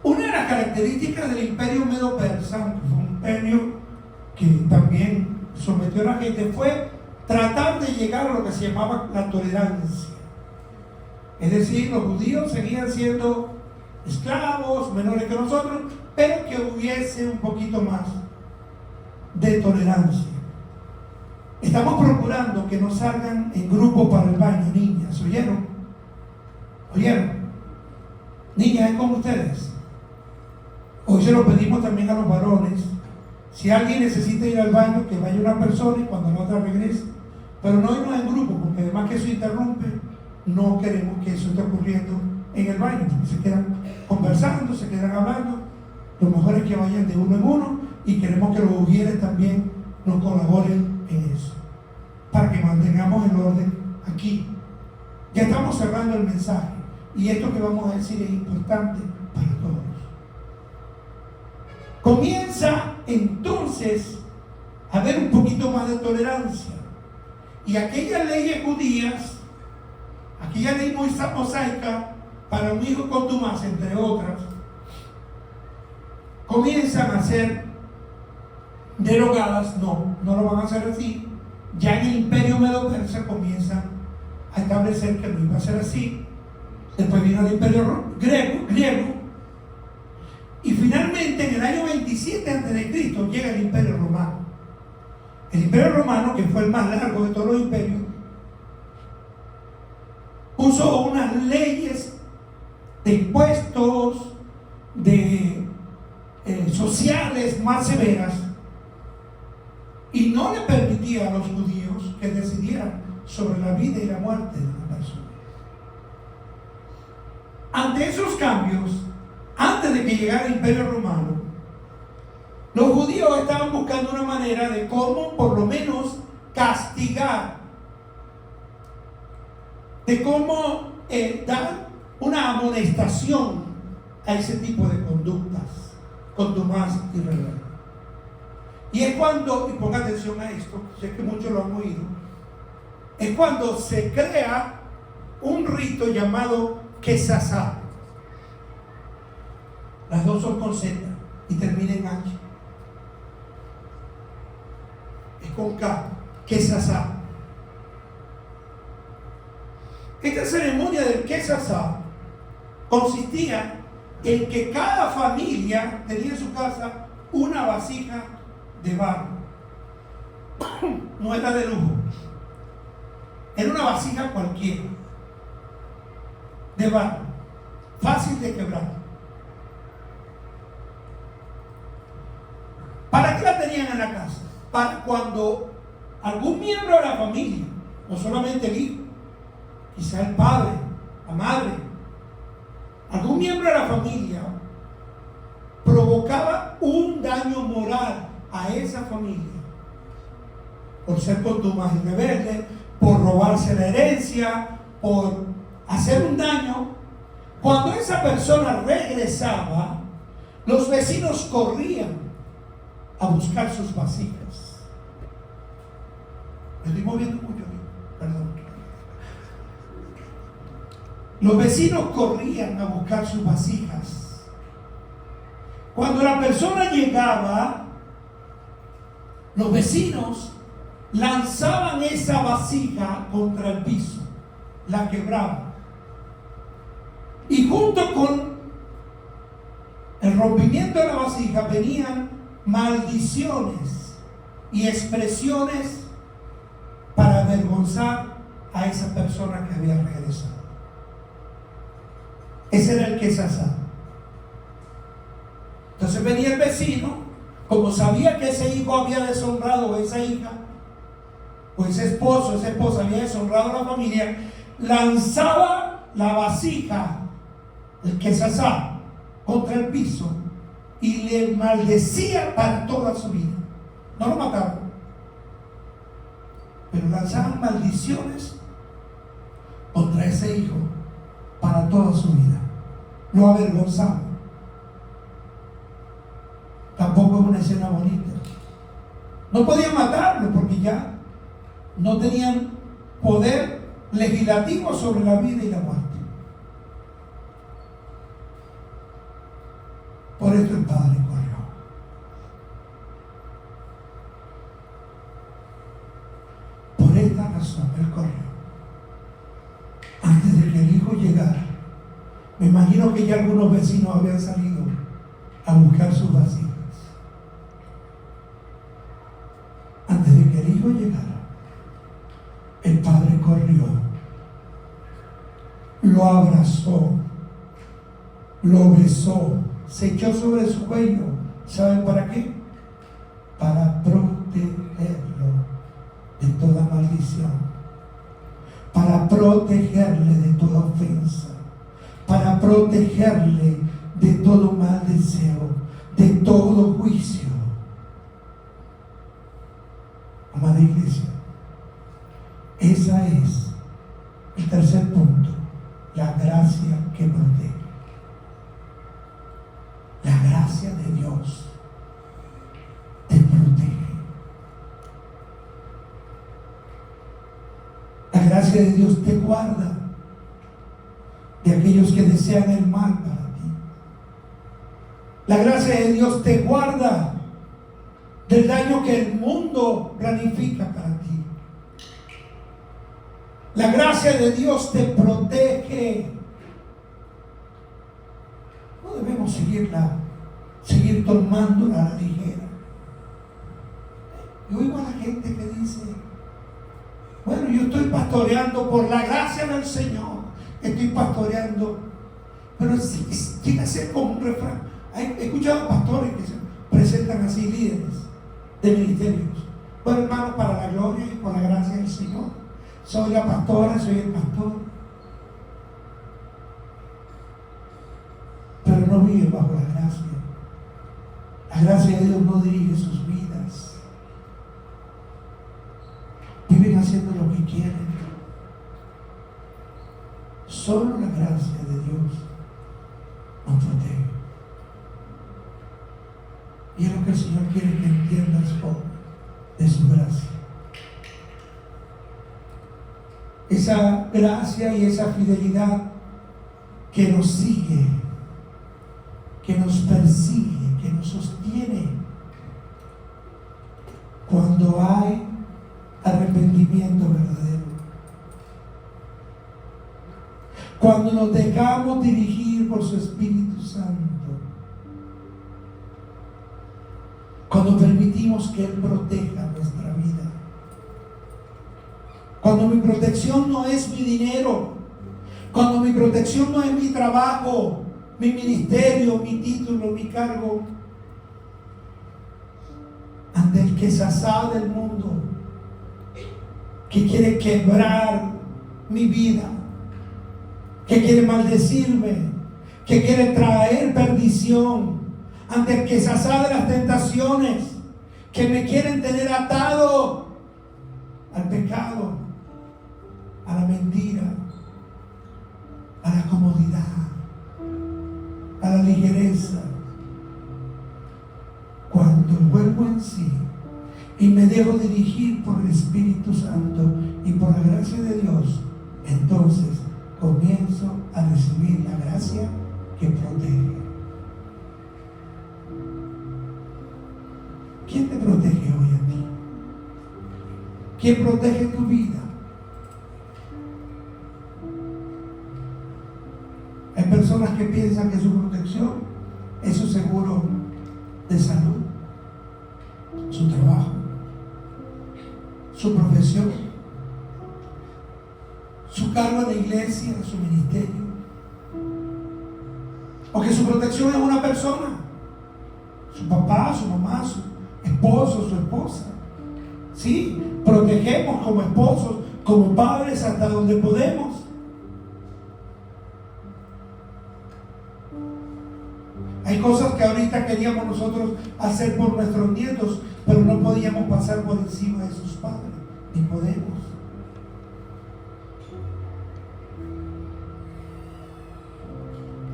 A: Una de las características del imperio medo-persa, que fue un imperio que también sometió a la gente, fue tratar de llegar a lo que se llamaba la tolerancia. Es decir, los judíos seguían siendo esclavos, menores que nosotros, pero que hubiese un poquito más de tolerancia. Estamos procurando que no salgan en grupo para el baño, niñas. ¿Oyeron? ¿Oyeron? Niñas, es como ustedes. Hoy se lo pedimos también a los varones. Si alguien necesita ir al baño, que vaya una persona y cuando la otra regrese. Pero no irnos en grupo, porque además que eso interrumpe, no queremos que eso esté ocurriendo en el baño, porque se quedan conversando, se quedan hablando Lo mejor es que vayan de uno en uno y queremos que los ujieres también nos colaboren en eso, para que mantengamos el orden aquí. Ya estamos cerrando el mensaje y esto que vamos a decir es importante para todos. Comienza entonces a haber un poquito más de tolerancia. Y aquellas leyes judías, aquella ley mosaica para un hijo contumaz, entre otras, comienzan a ser derogadas. No lo van a hacer así. Ya en el imperio medo-persa comienzan a establecer que no iba a ser así. Después vino el imperio griego. Y finalmente en el año 27 a.C. llega el imperio romano. El imperio romano, que fue el más largo de todos los imperios, puso unas leyes de impuestos, de sociales más severas, y no le permitía a los judíos que decidieran sobre la vida y la muerte de una persona. Ante esos cambios, antes de que llegara el imperio romano, los judíos estaban buscando una manera de cómo por lo menos castigar, de cómo dar una amonestación a ese tipo de conductas contumaz y rebelde. Y es cuando, y ponga atención a esto, sé que muchos lo han oído, es cuando se crea un rito llamado Quesasá. Las dos son con Z y terminan en H. Es con K, Quesasá. Esta ceremonia del Quesasá consistía en que cada familia tenía en su casa una vasija de barro. No era de lujo. Era una vasija cualquiera, de barro, fácil de quebrar. ¿Para qué la tenían en la casa? Para cuando algún miembro de la familia, no solamente el hijo, quizá el padre, la madre, algún miembro de la familia provocaba un daño moral a esa familia por ser contumaz y rebelde, por robarse la herencia, por hacer un daño. Cuando esa persona regresaba, los vecinos corrían a buscar sus vasijas. Me estoy moviendo mucho aquí, perdón. Los vecinos corrían a buscar sus vasijas. Cuando la persona llegaba, los vecinos lanzaban esa vasija contra el piso, la quebraban. Y junto con el rompimiento de la vasija venían maldiciones y expresiones para avergonzar a esa persona que había regresado. Ese era el Quesasá. Entonces venía el vecino, como sabía que ese hijo había deshonrado, o esa hija, o ese esposo, esa esposa había deshonrado a la familia, lanzaba la vasija, el Quesasá, contra el piso y le maldecía para toda su vida. No lo mataron, pero lanzaban maldiciones contra ese hijo para toda su vida. Lo avergonzaban. Tampoco es una escena bonita. No podían matarlo porque ya no tenían poder legislativo sobre la vida y la muerte. Por esto el padre corrió. Por esta razón él corrió. Antes de que el hijo llegara, me imagino que ya algunos vecinos habían salido a buscar sus vasijas. Antes de que el hijo llegara, el padre corrió, lo abrazó, lo besó, se echó sobre su cuello. ¿Saben para qué? Para protegerlo de toda maldición, para protegerle de toda ofensa, para protegerle de todo mal deseo, de todo juicio. Amada iglesia, esa es el tercer punto, la gracia que protege. La gracia de Dios te protege. La gracia de Dios te guarda de aquellos que desean el mal para ti. La gracia de Dios te guarda del daño que el mundo planifica para ti. La gracia de Dios te protege. No debemos seguir tomándola a la ligera. Yo oigo a la gente que dice: bueno, yo estoy pastoreando por la gracia del Señor. Estoy pastoreando. Pero llega a ser como un refrán. He escuchado pastores que se presentan así, líderes de ministerios. Bueno, hermano, para la gloria y por la gracia del Señor. Soy la pastora, soy el pastor. Pero no vive bajo la gracia. La gracia de Dios no dirige sus vidas. Viven haciendo lo que quieren. Solo la gracia de Dios nos protege. Y es lo que el Señor quiere que entiendas hoy de su gracia. Esa gracia y esa fidelidad que nos sigue, que nos persigue, que nos sostiene cuando hay arrepentimiento verdadero. Cuando nos dejamos dirigir por su Espíritu Santo. Cuando permitimos que Él proteja nuestra vida. Cuando mi protección no es mi dinero. Cuando mi protección no es mi trabajo, mi ministerio, mi título, mi cargo. Ante el que se asada del mundo, que quiere quebrar mi vida, que quiere maldecirme, que quiere traer perdición, ante el que se asada de las tentaciones, que me quieren tener atado al pecado, a la mentira, a la comodidad, a la ligereza. Cuando vuelvo en sí y me dejo dirigir por el Espíritu Santo y por la gracia de Dios, entonces comienzo a recibir la gracia que protege. ¿Quién te protege hoy a ti? ¿Quién protege tu vida? Hay personas que piensan que su protección es su seguro de salud, su trabajo, su profesión, su cargo en la iglesia, su ministerio, o que su protección es una persona, su papá, su mamá, su esposo, su esposa. Sí, protegemos como esposos, como padres hasta donde podemos. Hay cosas que ahorita queríamos nosotros hacer por nuestros nietos, pero no podíamos pasar por encima de sus padres, ni podemos.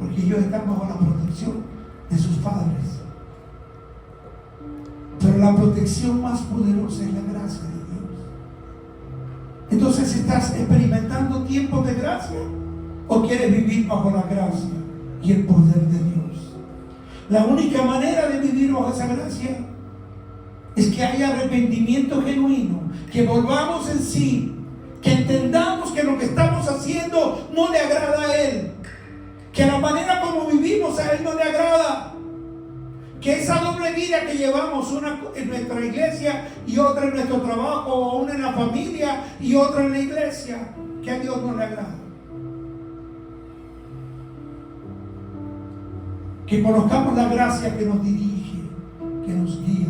A: Porque ellos están bajo la protección de sus padres. Pero la protección más poderosa es la gracia de Dios. Entonces, ¿estás experimentando tiempos de gracia? ¿O quieres vivir bajo la gracia y el poder de Dios? La única manera de vivir bajo esa gracia es que haya arrepentimiento genuino, que volvamos en sí, que entendamos que lo que estamos haciendo no le agrada a Él, que la manera como vivimos a Él no le agrada, que esa doble vida que llevamos, una en nuestra iglesia y otra en nuestro trabajo, o una en la familia y otra en la iglesia, que a Dios no le agrada. Que conozcamos la gracia que nos dirige, que nos guía,